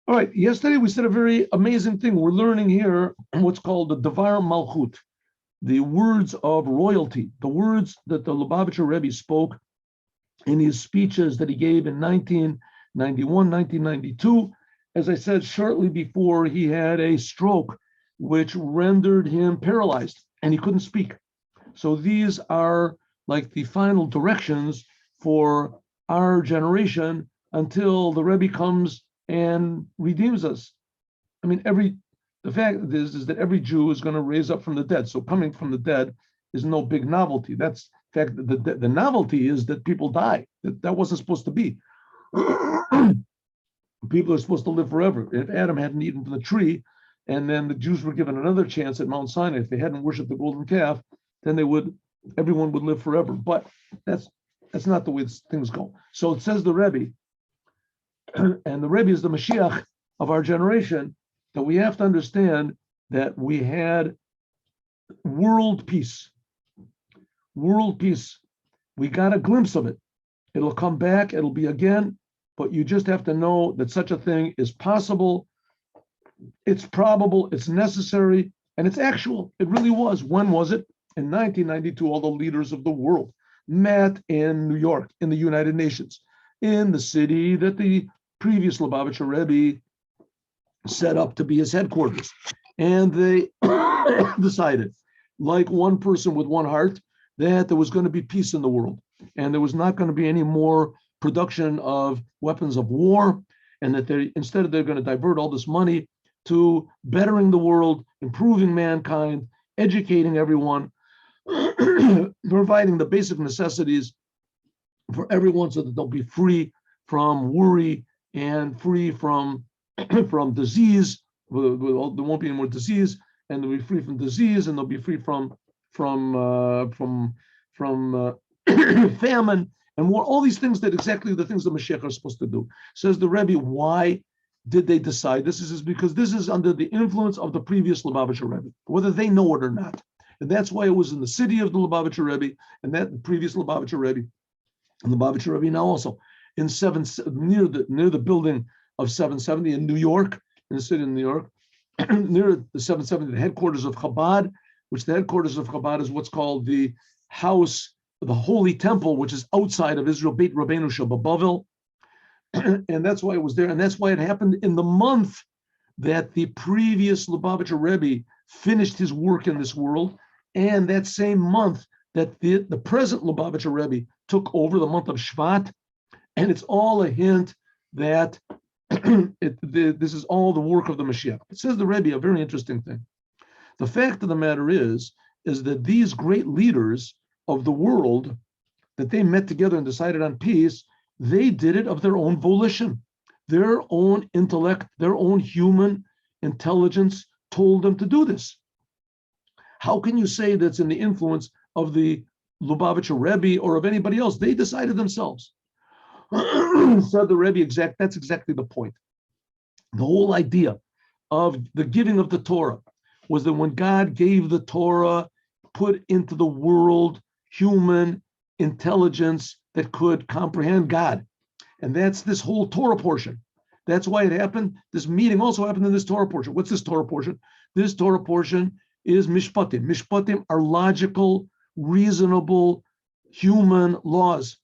All right, yesterday we said a very amazing thing. We're learning here what's called the Dvar Malchut, the words of royalty, the words that the Lubavitcher Rebbe spoke in his speeches that he gave in 1991, 1992. As I said, shortly before he had a stroke, which rendered him paralyzed and he couldn't speak. So these are like the final directions for our generation until the Rebbe comes and redeems us. I mean, the fact is that every Jew is going to raise up from the dead. So coming from the dead is no big novelty. That's in fact the novelty is that people die. That wasn't supposed to be. People are supposed to live forever. If Adam hadn't eaten from the tree, and then the Jews were given another chance at Mount Sinai, if they hadn't worshipped the golden calf, then everyone would live forever. But that's not the way things go. So it says the Rebbe, and the Rebbe is the Moshiach of our generation, that we have to understand that we had world peace. World peace. We got a glimpse of it. It'll come back, it'll be again, but you just have to know that such a thing is possible, it's probable, it's necessary, and it's actual. It really was. When was it? In 1992, all the leaders of the world met in New York, in the United Nations, in the city that the previous Lubavitcher Rebbe set up to be his headquarters. And they decided, like one person with one heart, that there was going to be peace in the world. And there was not going to be any more production of weapons of war. And that instead they're going to divert all this money to bettering the world, improving mankind, educating everyone, providing the basic necessities for everyone so that they'll be free from worry and free from disease. There won't be any more disease, and they'll be free from disease, and they'll be free from famine and war. All these things that exactly the things the Moshiach are supposed to do. Says the Rebbe, why did they decide this? Is because this is under the influence of the previous Lubavitcher Rebbe, whether they know it or not. And that's why it was in the city of the Lubavitcher Rebbe, and that previous Lubavitcher Rebbe, and Lubavitcher Rebbe now also in near the building of 770 in New York, in the city of New York, near the 770, the headquarters of Chabad, which the headquarters of Chabad is what's called the house, the Holy Temple, which is outside of Israel, Beit Rabbeinu Shabbavel. And that's why it was there. And that's why it happened in the month that the previous Lubavitcher Rebbe finished his work in this world. And that same month that the present Lubavitcher Rebbe took over, the month of Shvat. And it's all a hint that this is all the work of the Mashiach. It says the Rebbe a very interesting thing. The fact of the matter is that these great leaders of the world, that they met together and decided on peace, they did it of their own volition. Their own intellect, their own human intelligence told them to do this. How can you say that's in the influence of the Lubavitcher Rebbe or of anybody else? They decided themselves. Said the Rebbe, that's exactly the point. The whole idea of the giving of the Torah was that when God gave the Torah, put into the world human intelligence that could comprehend God. And that's this whole Torah portion. That's why it happened. This meeting also happened in this Torah portion. What's this Torah portion? This Torah portion is mishpatim. Mishpatim are logical, reasonable, human laws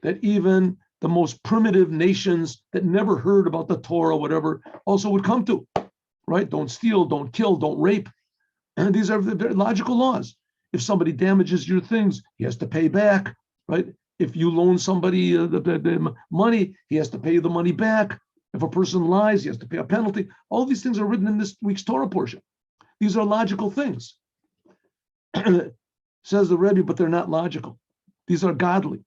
that even the most primitive nations that never heard about the Torah, whatever, also would come to, right? Don't steal, don't kill, don't rape. And these are very logical laws. If somebody damages your things, he has to pay back, right? If you loan somebody the money, he has to pay you the money back. If a person lies, he has to pay a penalty. All these things are written in this week's Torah portion. These are logical things. Says the Rebbe, but they're not logical. These are godly.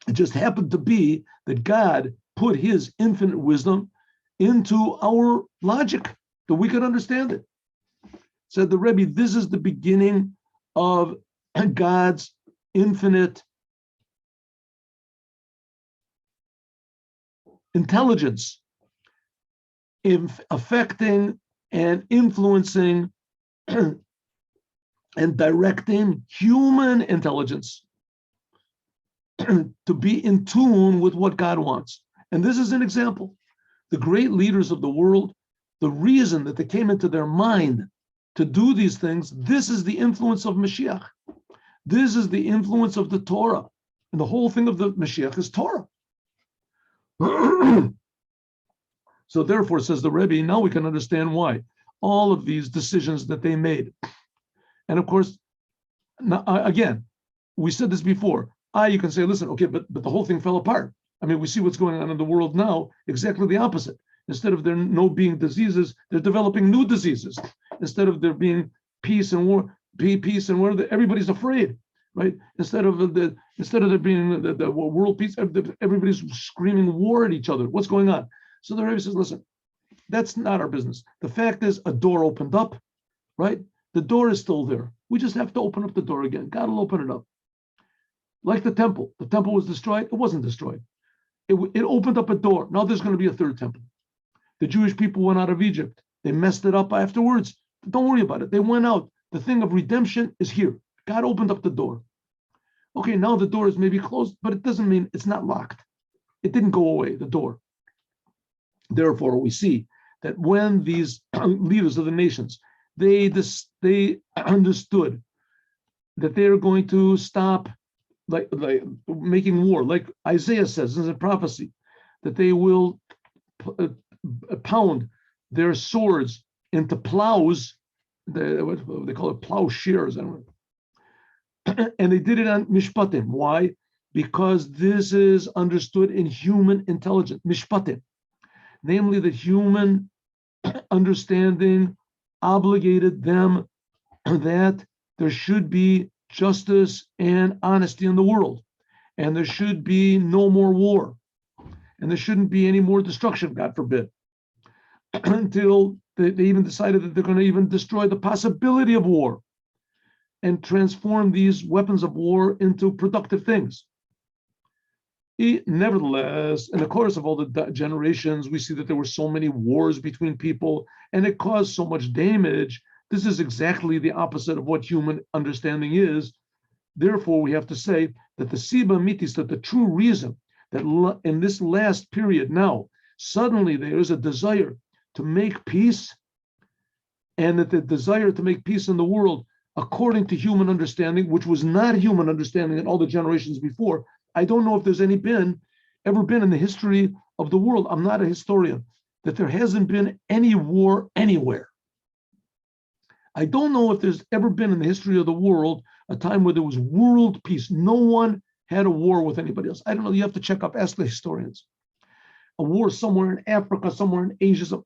It just happened to be that God put his infinite wisdom into our logic, that we could understand it. Said the Rebbe, this is the beginning of God's infinite intelligence in affecting and influencing and directing human intelligence to be in tune with what God wants. And this is an example. The great leaders of the world, the reason that they came into their mind to do these things, this is the influence of Mashiach. This is the influence of the Torah. And the whole thing of the Mashiach is Torah. So therefore, says the Rebbe, now we can understand why all of these decisions that they made. And of course, now, again, we said this before. You can say, listen, okay, but the whole thing fell apart. I mean, we see what's going on in the world now, exactly the opposite. Instead of there no being diseases, they're developing new diseases. Instead of there being peace and war, everybody's afraid, right? Instead of there being the world peace, everybody's screaming war at each other. What's going on? So the Rebbe says, listen, that's not our business. The fact is, a door opened up, right? The door is still there. We just have to open up the door again. God will open it up. Like the temple. The temple was destroyed. It wasn't destroyed. It opened up a door. Now there's going to be a third temple. The Jewish people went out of Egypt. They messed it up afterwards. Don't worry about it. They went out. The thing of redemption is here. God opened up the door. Okay, now the door is maybe closed, but it doesn't mean it's not locked. It didn't go away, the door. Therefore, we see that when these leaders of the nations, they understood that they are going to stop like making war, like Isaiah says in the prophecy, that they will pound their swords into plows, what they call it, plowshares. And they did it on mishpatim. Why? Because this is understood in human intelligence, mishpatim. Namely, that human understanding obligated them that there should be justice and honesty in the world, and there should be no more war, and there shouldn't be any more destruction, God forbid, until they even decided that they're going to even destroy the possibility of war and transform these weapons of war into productive things. Nevertheless, in the course of all the generations, we see that there were so many wars between people, and it caused so much damage. This is exactly the opposite of what human understanding is. Therefore, we have to say that the Siba Mitis, that the true reason that in this last period now, suddenly there is a desire to make peace, and that the desire to make peace in the world, according to human understanding, which was not human understanding in all the generations before. I don't know if there's ever been in the history of the world, I'm not a historian, that there hasn't been any war anywhere. I don't know if there's ever been in the history of the world a time where there was world peace. No one had a war with anybody else. I don't know, you have to check up, ask the historians. A war somewhere in Africa, somewhere in Asia.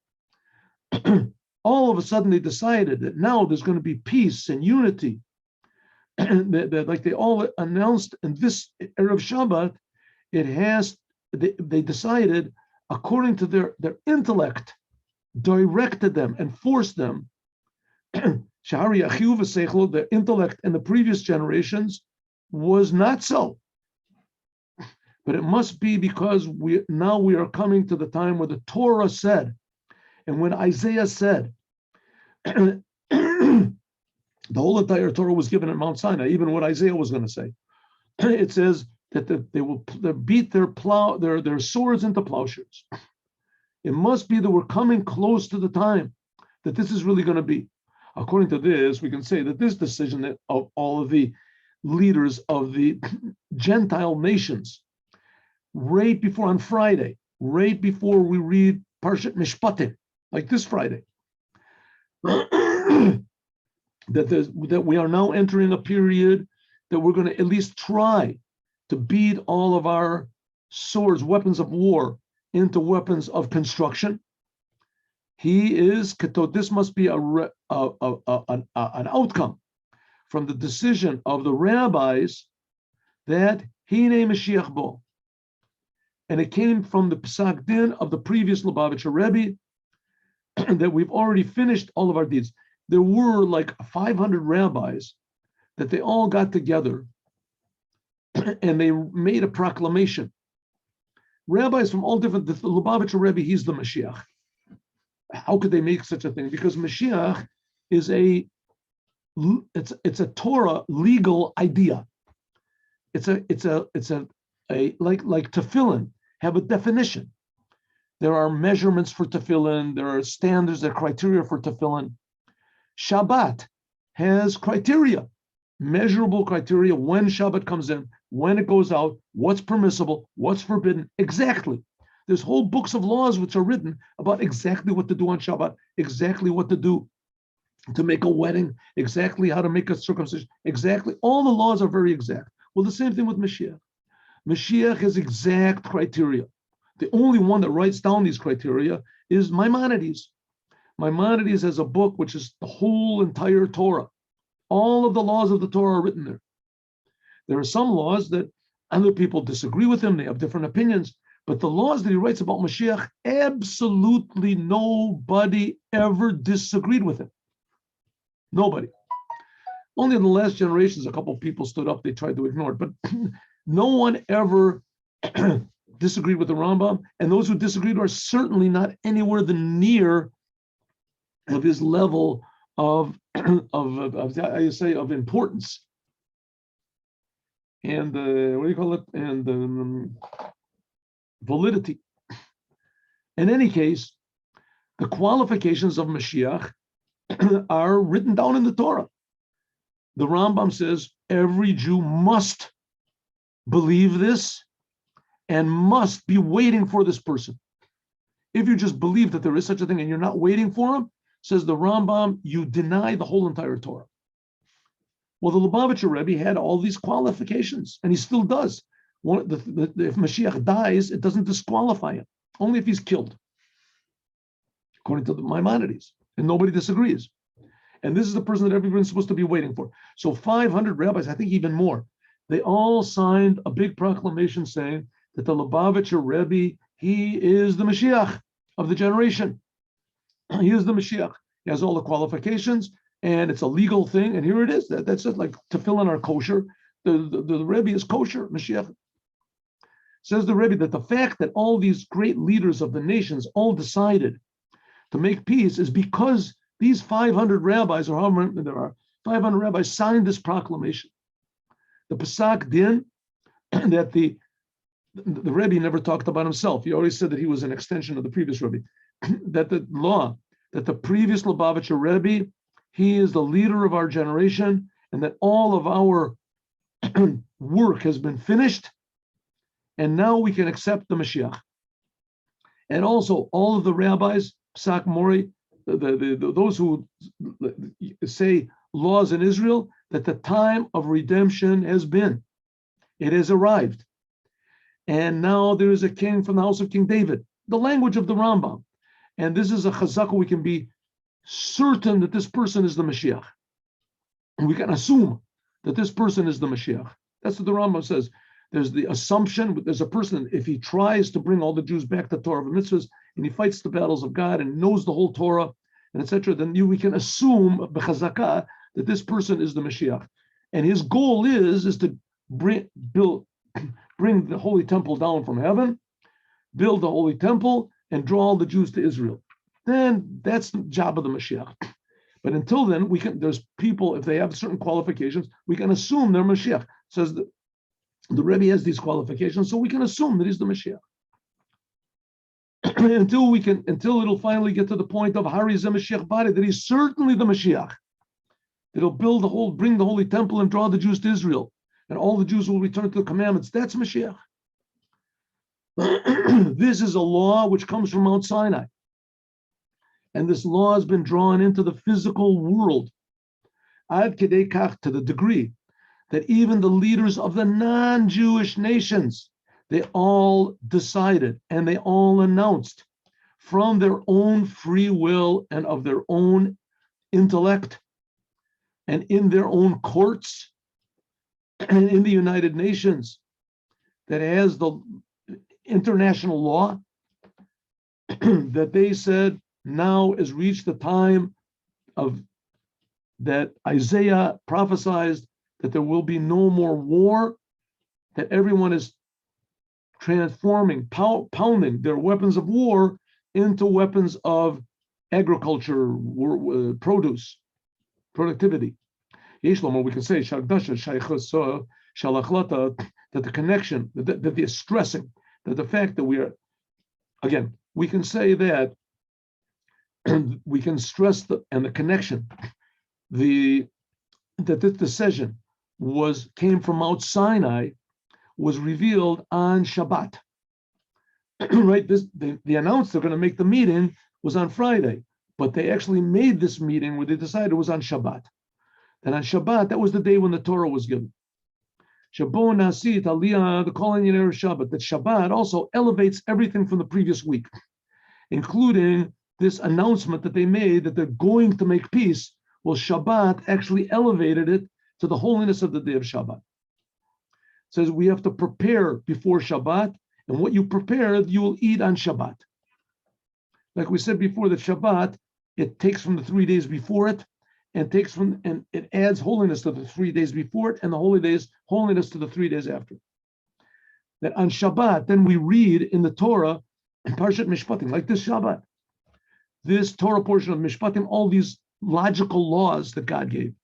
All of a sudden they decided that now there's going to be peace and unity. that like they all announced in this Erev Shabbat, they decided, according to their intellect, directed them and forced them. The intellect in the previous generations was not so. But it must be because we are coming to the time where the Torah said, and when Isaiah said, the whole entire Torah was given at Mount Sinai, even what Isaiah was going to say. It says that they will beat their swords into plowshares. It must be that we're coming close to the time that this is really going to be. According to this, we can say that this decision of all of the leaders of the Gentile nations, right before on Friday, right before we read Parshat Mishpatim, like this Friday, that we are now entering a period that we're going to at least try to beat all of our swords, weapons of war, into weapons of construction. This must be an outcome from the decision of the rabbis that Hine Mashiach Bo. And it came from the Psak Din of the previous Lubavitcher Rebbe that we've already finished all of our deeds. There were like 500 rabbis that they all got together and they made a proclamation. Rabbis from all different, the Lubavitcher Rebbe, he's the Mashiach. How could they make such a thing? Because Mashiach is it's a Torah legal idea. It's a like tefillin have a definition. There are measurements for tefillin. There are standards, there are criteria for tefillin. Shabbat has criteria, measurable criteria, when Shabbat comes in, when it goes out, what's permissible, what's forbidden, exactly. There's whole books of laws which are written about exactly what to do on Shabbat, exactly what to do to make a wedding, exactly how to make a circumcision, exactly. All the laws are very exact. Well, the same thing with Mashiach. Mashiach has exact criteria. The only one that writes down these criteria is Maimonides. Maimonides has a book which is the whole entire Torah. All of the laws of the Torah are written there. There are some laws that other people disagree with him, they have different opinions, but the laws that he writes about Mashiach, absolutely nobody ever disagreed with him. Nobody. Only in the last generations, a couple of people stood up, they tried to ignore it, but no one ever disagreed with the Rambam, and those who disagreed are certainly not anywhere near of his level of importance and what do you call it, and validity. In any case, the qualifications of Mashiach are written down in the Torah. The Rambam says every Jew must believe this and must be waiting for this person. If you just believe that there is such a thing and you're not waiting for him, says the Rambam, you deny the whole entire Torah. Well, the Lubavitcher Rebbe had all these qualifications, and he still does. If Mashiach dies, it doesn't disqualify him, only if he's killed, according to the Maimonides, and nobody disagrees. And this is the person that everyone's supposed to be waiting for. So 500 rabbis, I think even more, they all signed a big proclamation saying that the Lubavitcher Rebbe, he is the Mashiach of the generation. He is the Mashiach. He has all the qualifications, and it's a legal thing. And here it is. That's it. Like tefillin are kosher. The Rebbe is kosher. Mashiach. Says the Rebbe that the fact that all these great leaders of the nations all decided to make peace is because these 500 rabbis, or however many there are, 500 rabbis signed this proclamation. The Pesach Din that the Rebbe never talked about himself. He always said that he was an extension of the previous Rebbe. That the law, that the previous Lubavitcher Rebbe, he is the leader of our generation, and that all of our work has been finished, and now we can accept the Mashiach. And also, all of the rabbis, Psak Mori, those who say laws in Israel, that the time of redemption has been. It has arrived. And now there is a king from the house of King David, the language of the Rambam. And this is a chazaka, we can be certain that this person is the Mashiach. And we can assume that this person is the Mashiach. That's what the Rambam says. There's the assumption, there's a person, if he tries to bring all the Jews back to Torah of mitzvahs, and he fights the battles of God and knows the whole Torah, and etc., then we can assume, b'chazaka, that this person is the Mashiach. And his goal is to bring the Holy Temple down from heaven, build the Holy Temple, and draw all the Jews to Israel. Then that's the job of the Mashiach. But until then, there's people, if they have certain qualifications, we can assume they're Mashiach. It says that the Rebbe has these qualifications, so we can assume that he's the Mashiach. until it'll finally get to the point of Hari Zeh Mashiach Bari, that he's certainly the Mashiach. That he'll bring the Holy Temple and draw the Jews to Israel. And all the Jews will return to the commandments. That's Mashiach. This is a law which comes from Mount Sinai. And this law has been drawn into the physical world. Ad kedei kach, to the degree that even the leaders of the non-Jewish nations, they all decided and they all announced from their own free will and of their own intellect and in their own courts and in the United Nations that has the international law, that they said now has reached the time of that Isaiah prophesied that there will be no more war, that everyone is transforming, pounding their weapons of war into weapons of agriculture, produce, productivity. Yeshlomo, we can say that the connection, that the stressing, that the fact that we are, again, we can say that we can stress the connection, that this decision came from Mount Sinai, was revealed on Shabbat. Right? They announced they're going to make the meeting was on Friday, but they actually made this meeting where they decided it was on Shabbat. And on Shabbat, that was the day when the Torah was given. Shabbat Nasit Aliyah, the calling in Shabbat. That Shabbat also elevates everything from the previous week, including this announcement that they made that they're going to make peace. Well, Shabbat actually elevated it to the holiness of the day of Shabbat. It says we have to prepare before Shabbat, and what you prepared, you will eat on Shabbat. Like we said before, that Shabbat, it takes from the 3 days before it, and it adds holiness to the 3 days before it, and the holiness to the 3 days after. That on Shabbat, then we read in the Torah, in Parshat Mishpatim, like this Shabbat, this Torah portion of Mishpatim, all these logical laws that God gave.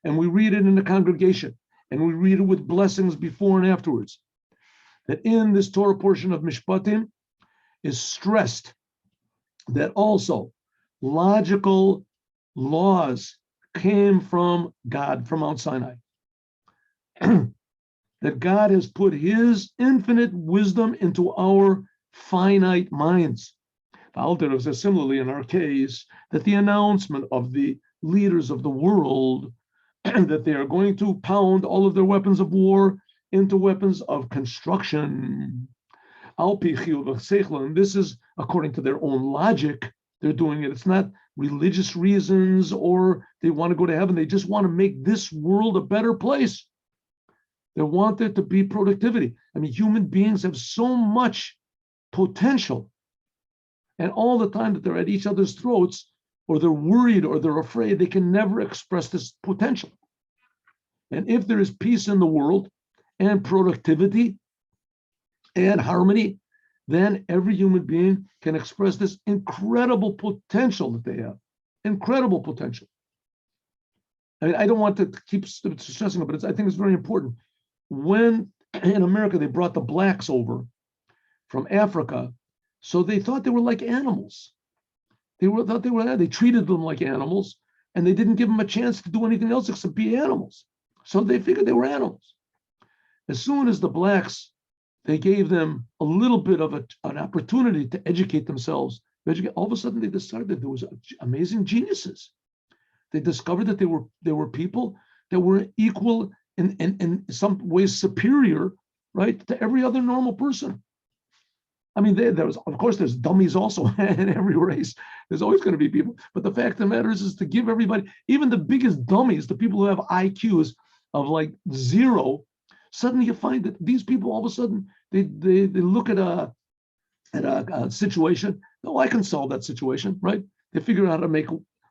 And we read it in the congregation, and we read it with blessings before and afterwards. That in this Torah portion of Mishpatim is stressed that also logical laws came from God, from Mount Sinai. That God has put his infinite wisdom into our finite minds. The Alter Rebbe says similarly in our case that the announcement of the leaders of the world that they are going to pound all of their weapons of war into weapons of construction. And this is according to their own logic. They're doing it. It's not religious reasons or they want to go to heaven. They just want to make this world a better place. They want there to be productivity. I mean, human beings have so much potential. And all the time that they're at each other's throats, or they're worried or they're afraid, they can never express this potential. And if there is peace in the world and productivity and harmony, then every human being can express this incredible potential that they have. Incredible potential. I mean, I don't want to keep stressing it, but I think it's very important. When in America they brought the blacks over from Africa, so they thought they were like animals. They treated them like animals, and they didn't give them a chance to do anything else except be animals. So they figured they were animals. As soon as the blacks, they gave them a little bit of an opportunity to educate themselves. All of a sudden, they decided that there was amazing geniuses. They discovered that there were people that were equal in some ways superior, right, to every other normal person. I mean, there's dummies also in every race. There's always going to be people. But the fact of the matter is to give everybody, even the biggest dummies, the people who have IQs of like 0, suddenly you find that these people all of a sudden they look at a situation. No, I can solve that situation, right? They figure out how to make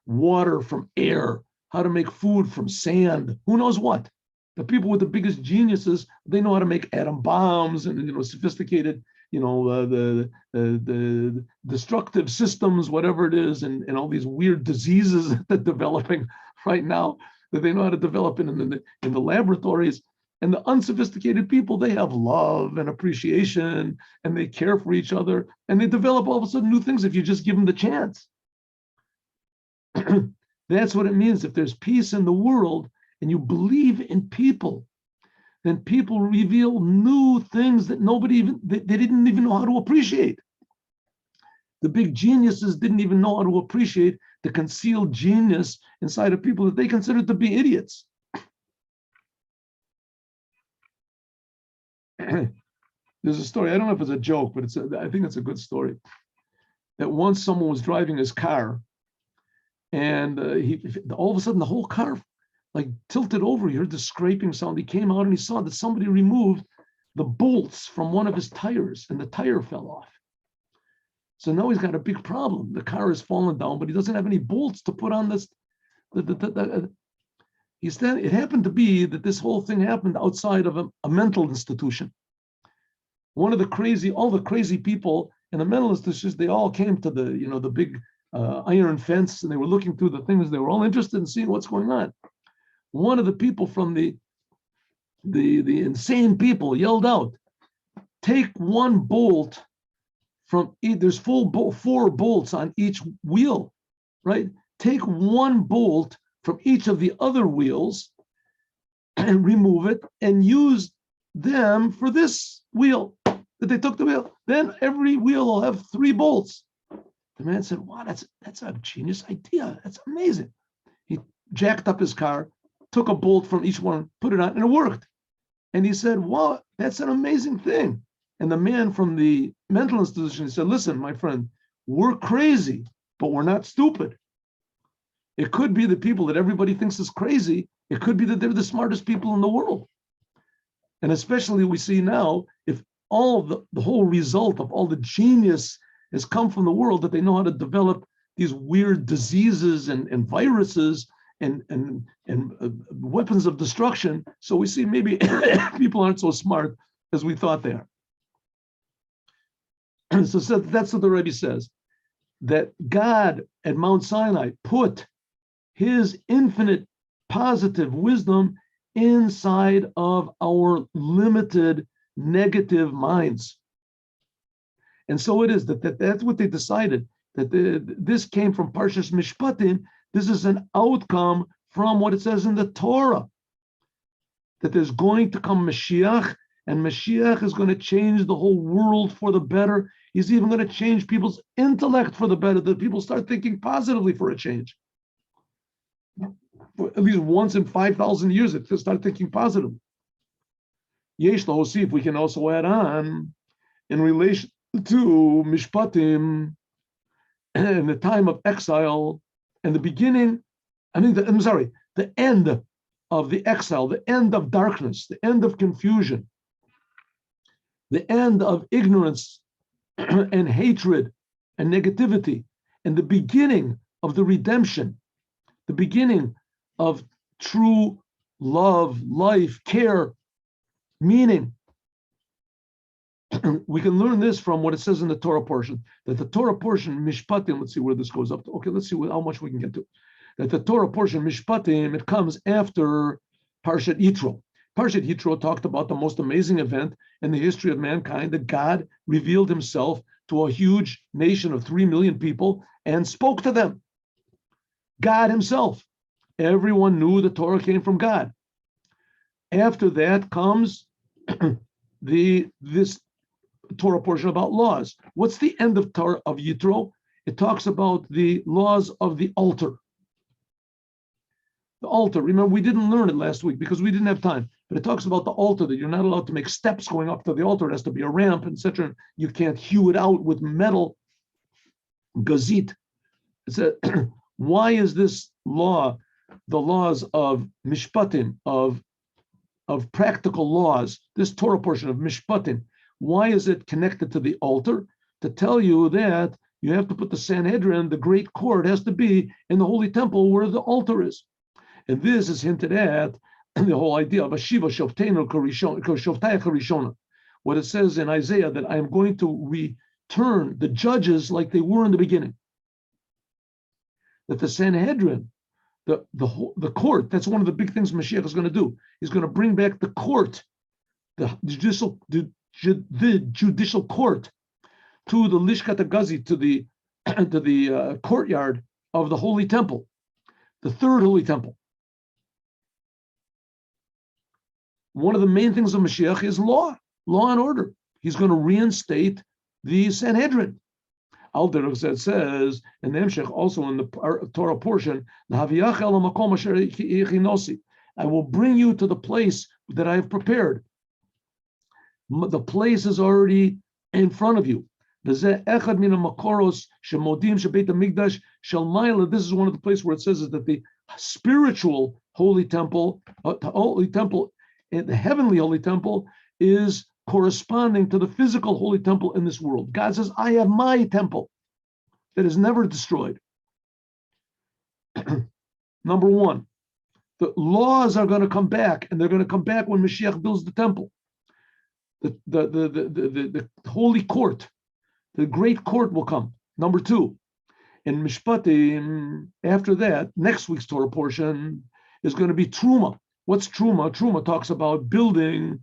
water from air, how to make food from sand. Who knows what? The people with the biggest geniuses, they know how to make atom bombs and sophisticated. The destructive systems, whatever it is, and all these weird diseases that they're developing right now that they know how to develop in the laboratories. And the unsophisticated people, they have love and appreciation, and they care for each other, and they develop all of a sudden new things if you just give them the chance. That's what it means. If there's peace in the world and you believe in people, then people reveal new things that they didn't even know how to appreciate. The big geniuses didn't even know how to appreciate the concealed genius inside of people that they considered to be idiots. There's a story, I don't know if it's a joke, but I think it's a good story. That once someone was driving his car, and all of a sudden the whole car like tilted over. He heard the scraping sound. He came out and he saw that somebody removed the bolts from one of his tires, and the tire fell off. So now he's got a big problem. The car is falling down, but he doesn't have any bolts to put on this. It happened to be that this whole thing happened outside of a mental institution. All the crazy people in the mental institutions, they all came to the big iron fence, and they were looking through the things. They were all interested in seeing what's going on. One of the people from the insane people yelled out, "Take one bolt there's four bolts on each wheel, right? Take one bolt from each of the other wheels and remove it and use them for this wheel that they took the wheel. Then every wheel will have 3 bolts. The man said, wow, that's a genius idea. That's amazing. He jacked up his car, took a bolt from each one, put it on, and it worked. And he said, wow, that's an amazing thing. And the man from the mental institution said, listen, my friend, we're crazy, but we're not stupid. It could be the people that everybody thinks is crazy. It could be that they're the smartest people in the world. And especially we see now, if all of the whole result of all the genius has come from the world, that they know how to develop these weird diseases and viruses and weapons of destruction. So we see maybe people aren't so smart as we thought they are. So that's what the Rebbe says, that God at Mount Sinai put his infinite positive wisdom inside of our limited negative minds. And so it is that's what they decided, that this came from Parshas Mishpatim. This is an outcome from what it says in the Torah, that there's going to come Mashiach, and Mashiach is going to change the whole world for the better. He's even going to change people's intellect for the better, that people start thinking positively for a change. For at least once in 5,000 years, it start thinking positively. Yesh Lahosif, we can also add on, in relation to Mishpatim, and the time of exile, and the beginning, the end of the exile, the end of darkness, the end of confusion, the end of ignorance and hatred and negativity, and the beginning of the redemption, the beginning of true love, life, care, meaning. We can learn this from what it says in the Torah portion, that the Torah portion, Mishpatim, let's see where this goes up to. Okay, let's see how much we can get to. That the Torah portion, Mishpatim, it comes after Parshat Yitro. Parshat Yitro talked about the most amazing event in the history of mankind, that God revealed himself to a huge nation of 3 million people and spoke to them. God himself. Everyone knew the Torah came from God. After that comes this Torah portion about laws. What's the end of Torah of Yitro? It talks about the laws of the altar. The altar, remember, we didn't learn it last week because we didn't have time, but it talks about the altar, that you're not allowed to make steps going up to the altar. It has to be a ramp, etc. You can't hew it out with metal, gazit. It's why is this law, the laws of mishpatim, of practical laws, this Torah portion of mishpatim, why is it connected to the altar? To tell you that you have to put the Sanhedrin, the great court, has to be in the holy temple where the altar is. And this is hinted at in the whole idea of Ashiva Shoftenu Shoftaya Karishona. What it says in Isaiah, that I am going to return the judges like they were in the beginning. That the Sanhedrin, the court, that's one of the big things Mashiach is going to do. He's going to bring back the court, the judicial court, to the Lishkat HaGazi, to the courtyard of the Holy Temple, the third Holy Temple. One of the main things of Mashiach is law and order. He's going to reinstate the Sanhedrin. Alder says, and the Emshech also in the Torah portion, I will bring you to the place that I have prepared. The place is already in front of you. This is one of the places where it says that the spiritual holy temple, the heavenly holy temple, is corresponding to the physical holy temple in this world. God says, I have my temple that is never destroyed. Number one, the laws are going to come back, and they're going to come back when Mashiach builds the temple. The holy court, the great court will come. Number two, in Mishpatim, after that, next week's Torah portion is going to be Truma. What's Truma? Truma talks about building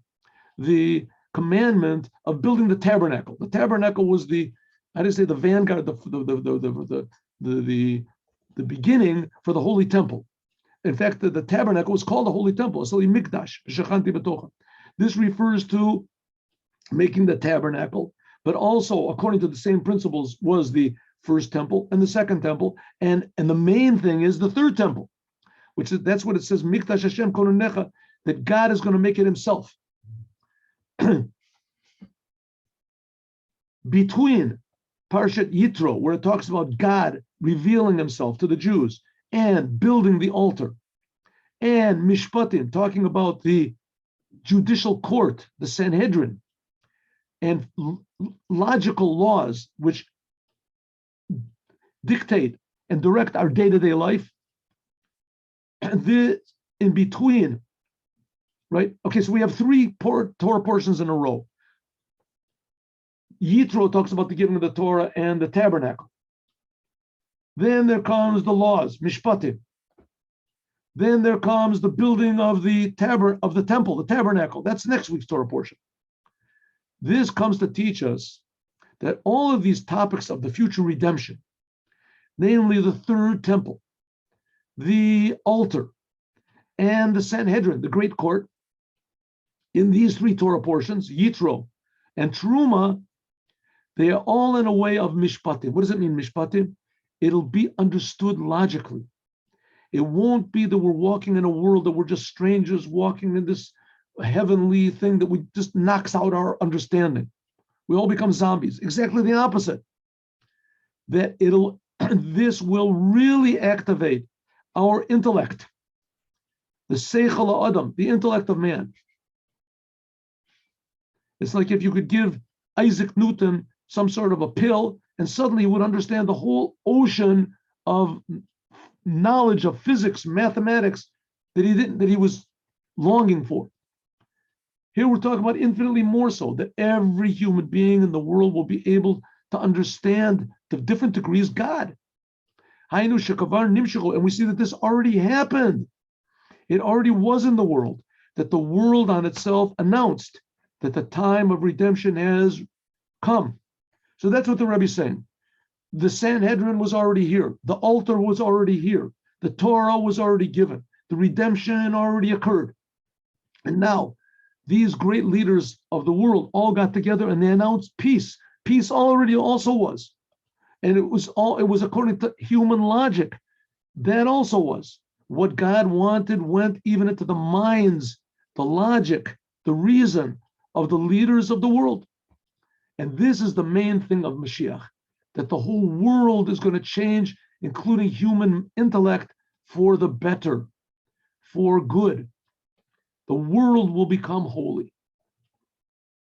the commandment of building the tabernacle. The tabernacle was the I didn't say the vanguard, the beginning for the holy temple. In fact, the tabernacle was called the holy temple. So mikdash. This refers to making the tabernacle, but also according to the same principles was the first temple and the second temple, and the main thing is the third temple, which is, that's what it says, mikdash Hashem kononecha, that God is going to make it himself. Between Parshat Yitro, where it talks about God revealing himself to the Jews and building the altar, and Mishpatim, talking about the judicial court, the Sanhedrin, and logical laws which dictate and direct our day-to-day life, and the in between, right? Okay, so we have three Torah portions in a row. Yitro talks about the giving of the Torah and the tabernacle. Then there comes the laws, Mishpatim. Then there comes the building of the temple, the tabernacle. That's next week's Torah portion. This comes to teach us that all of these topics of the future redemption, namely the third temple, the altar, and the Sanhedrin, the great court, in these three Torah portions, Yitro and Truma, they are all in a way of Mishpatim. What does it mean, Mishpatim? It'll be understood logically. It won't be that we're walking in a world that we're just strangers walking in this heavenly thing that we just knocks out our understanding. We all become zombies. Exactly the opposite. That this will really activate our intellect, the Seichel Adam, the intellect of man. It's like if you could give Isaac Newton some sort of a pill, and suddenly he would understand the whole ocean of knowledge of physics, mathematics that he was longing for. Here we're talking about infinitely more so, that every human being in the world will be able to understand to different degrees God. And we see that this already happened. It already was in the world, that the world on itself announced that the time of redemption has come. So that's what the Rebbe is saying. The Sanhedrin was already here. The altar was already here. The Torah was already given. The redemption already occurred. And now these great leaders of the world all got together and they announced peace. Peace already also was. And it was according to human logic. That also was. What God wanted went even into the minds, the logic, the reason of the leaders of the world. And this is the main thing of Mashiach, that the whole world is going to change, including human intellect, for the better, for good. The world will become holy.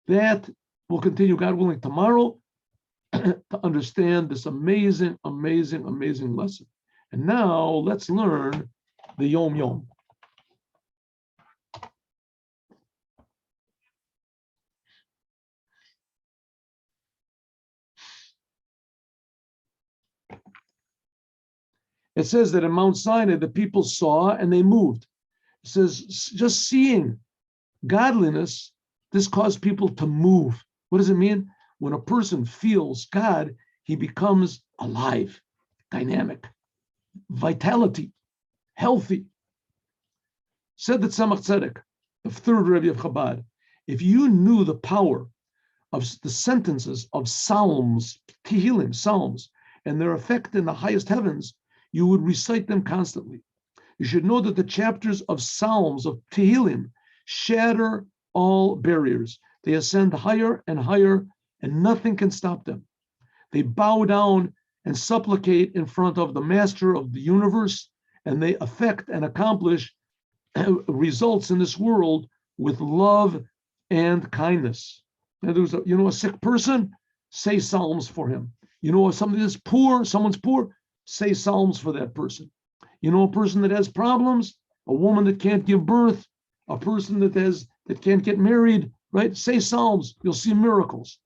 That will continue, God willing, tomorrow to understand this amazing, amazing, amazing lesson. And now let's learn the Yom Yom. It says that in Mount Sinai, the people saw and they moved. It says just seeing godliness, this caused people to move. What does it mean? When a person feels God, he becomes alive, dynamic, vitality, healthy. Said that Tzemach Tzedek, the third Rebbe of Chabad, if you knew the power of the sentences of Psalms, Tehillim, Psalms, and their effect in the highest heavens, you would recite them constantly. You should know that the chapters of Psalms, of Tehillim, shatter all barriers. They ascend higher and higher, and nothing can stop them. They bow down and supplicate in front of the master of the universe, and they affect and accomplish results in this world with love and kindness. In other words, a sick person, say Psalms for him. If somebody is poor, someone's poor, say Psalms for that person. A person that has problems, a woman that can't give birth, a person that can't get married, right? Say Psalms, you'll see miracles.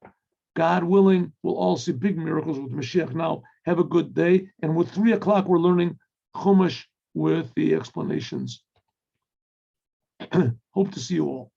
God willing, we'll all see big miracles with Mashiach. Now, have a good day. And with 3:00, we're learning Chumash with the explanations. Hope to see you all.